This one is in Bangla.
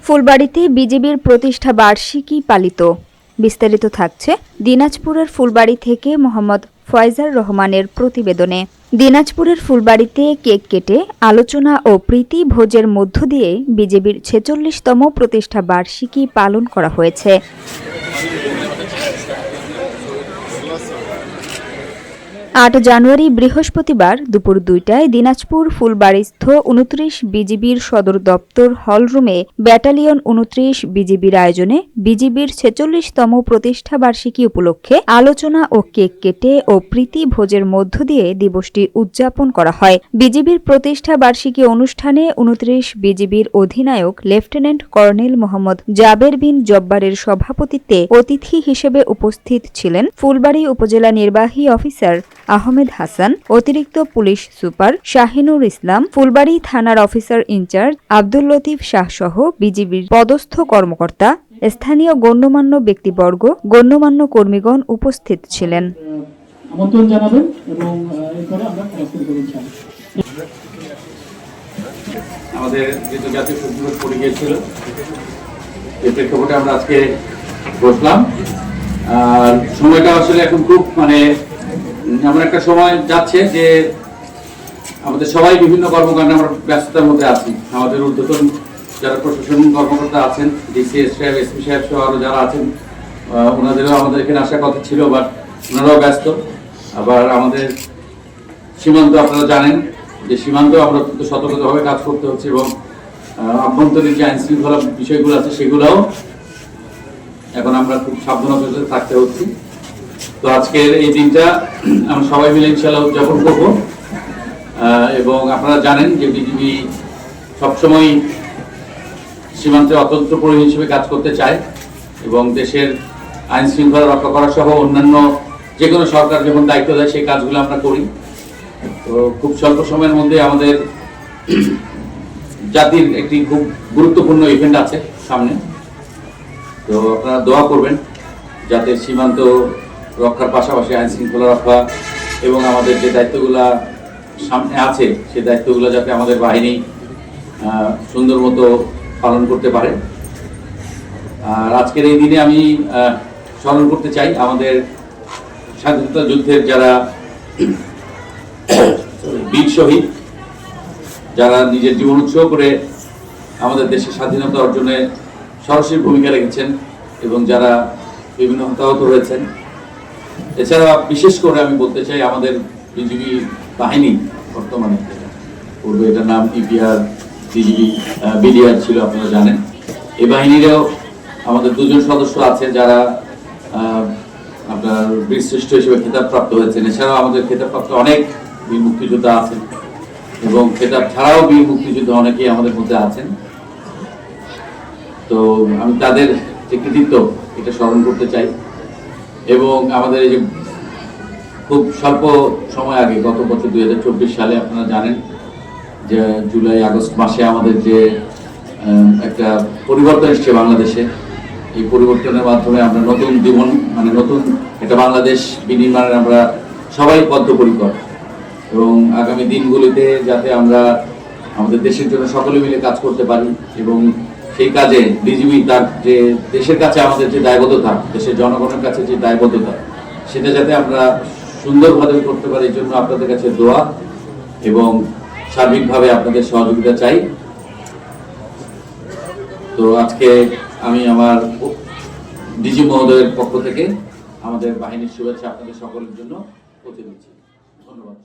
ফুলবাড়ীতে বিজিবির প্রতিষ্ঠা বার্ষিকী পালিত। বিস্তারিত থাকছে দিনাজপুরের ফুলবাড়ী থেকে মোহাম্মদ ফয়জার রহমানের প্রতিবেদনে। দিনাজপুরের ফুলবাড়ীতে কেক কেটে আলোচনা ও প্রীতি ভোজের মধ্য দিয়ে বিজিবির ৪৬তম প্রতিষ্ঠা বার্ষিকী পালন করা হয়েছে। ৮ জানুয়ারি বৃহস্পতিবার দুপুর ২টায় দিনাজপুর ফুলবাড়ীস্থ ২৯ বিজিবির সদর দপ্তর হলরুমে ব্যাটালিয়ন ২৯ বিজিবির আয়োজনে বিজিবির ৪৬তম প্রতিষ্ঠা বার্ষিকী উপলক্ষে আলোচনা ও কেক কেটে ও প্রীতি ভোজের মধ্য দিয়ে দিবসটি উদযাপন করা হয়। বিজিবির প্রতিষ্ঠা বার্ষিকী অনুষ্ঠানে ২৯ বিজিবির অধিনায়ক লেফটেন্যান্ট কর্নেল মোহাম্মদ জাবের বিন জব্বারের সভাপতিত্বে অতিথি হিসেবে উপস্থিত ছিলেন ফুলবাড়ী উপজেলা নির্বাহী অফিসার আহমেদ হাসান, অতিরিক্ত পুলিশ সুপার শাহিনুর ইসলাম, ফুলবাড়ী থানার অফিসার ইনচার্জ আব্দুল লতিফ শাহ সহ বিজিবির পদস্থ কর্মকর্তা, স্থানীয় গণ্যমান্য ব্যক্তিবর্গ, গণ্যমান্য কর্মীগণ উপস্থিত ছিলেন। আমন্ত্রণ জানাবেন এবং এরপরে আমরা প্রস্তুত করব। আমাদের যেহেতু জাতীয় শোক দিবস পড়ে গিয়েছিল, এই প্রেক্ষাপটে আমরা আজকে বসলাম। আর সময়টা আসলে এখন খুব এমন একটা সময় যাচ্ছে যে আমাদের সবাই বিভিন্ন কর্মকাণ্ডে আমরা ব্যস্ততার মধ্যে আছি। আমাদের ঊর্ধ্বতন যারা প্রশাসন কর্মকর্তা আছেন, ডিসিএস সাহেব, এসপি সাহেব সহ আরো যারা আছেন, ওনাদেরও আমাদের এখানে আসার কথা ছিল, বাট ওনারাও ব্যস্ত। আবার আমাদের সীমান্ত, আপনারা জানেন যে সীমান্ত আমরা অত্যন্ত সতর্কভাবে কাজ করতে হচ্ছে এবং আভ্যন্তরীণ যে আইন শৃঙ্খলা বিষয়গুলো আছে সেগুলোও এখন আমরা খুব সাবধানতার থাকতে হচ্ছে। তো আজকের এই দিনটা আমরা সবাই মিলে ইনশাআল্লাহ উদযাপন করব। এবং আপনারা জানেন যে বিজিবি সবসময় সীমান্তে অতন্ত্র প্রহরী হিসেবে কাজ করতে চায় এবং দেশের আইন শৃঙ্খলা রক্ষা করা সহ অন্যান্য যে কোনো সরকার যখন দায়িত্ব দেয় সেই কাজগুলো আমরা করি। তো খুব স্বল্প সময়ের মধ্যে আমাদের জাতির একটি খুব গুরুত্বপূর্ণ ইভেন্ট আছে সামনে। তো আপনারা দোয়া করবেন যাতে সীমান্ত রক্ষার পাশাপাশি আইন শৃঙ্খলা রক্ষা এবং আমাদের যে দায়িত্বগুলো সামনে আছে সেই দায়িত্বগুলো যাতে আমাদের বাহিনী সুন্দর মতো পালন করতে পারে। আর আজকের এই দিনে আমি স্মরণ করতে চাই আমাদের স্বাধীনতা যুদ্ধের যারা বীর শহীদ, যারা নিজের জীবন উৎসর্গ করে আমাদের দেশের স্বাধীনতা অর্জনে সরাসরি ভূমিকা রেখেছেন এবং যারা বিভিন্ন হতাহত হয়েছেন। এছাড়া বিশেষ করে আমি বলতে চাই আমাদের বিজিবি বাহিনী, বর্তমানে পূর্বে এটার নাম ইপিআর, বিডিআর ছিল, আপনারা জানেন। এই বাহিনীরও আমাদের 2জন সদস্য আছে যারা আপনার বীরশ্রেষ্ঠ হিসেবে খেতাবপ্রাপ্ত হয়েছেন। এছাড়াও আমাদের খেতাবপ্রাপ্ত অনেক বীর মুক্তিযোদ্ধা আছেন এবং খেতাব ছাড়াও বীর মুক্তিযোদ্ধা অনেকেই আমাদের মধ্যে আছেন। তো আমি তাদের যে কৃতিত্ব এটা স্মরণ করতে চাই। এবং আমাদের এই যে খুব স্বল্প সময় আগে, গত বছর 2024 সালে আপনারা জানেন যে জুলাই আগস্ট মাসে আমাদের যে একটা পরিবর্তন এসছে বাংলাদেশে, এই পরিবর্তনের মাধ্যমে আমরা নতুন জীবন, নতুন একটা বাংলাদেশ বিনির্মাণের আমরা সবাই বদ্ধপরিকর এবং আগামী দিনগুলিতে যাতে আমরা আমাদের দেশের জন্য সকলে মিলে কাজ করতে পারি এবং সেই কাজে বিজিবি তার যে দেশের কাছে আমাদের যে দায়বদ্ধতা, দেশের জনগণের কাছে যে দায়বদ্ধতা, সেটা যাতে আমরা সুন্দরভাবে করতে পারি, এই জন্য আপনাদের কাছে দোয়া এবং সার্বিকভাবে আপনাদের সহযোগিতা চাই। তো আজকে আমি আমার ডিজি মহোদয়ের পক্ষ থেকে আমাদের বাহিনীর শুভেচ্ছা আপনাদের সকলের জন্য পৌঁছে দিচ্ছি। ধন্যবাদ।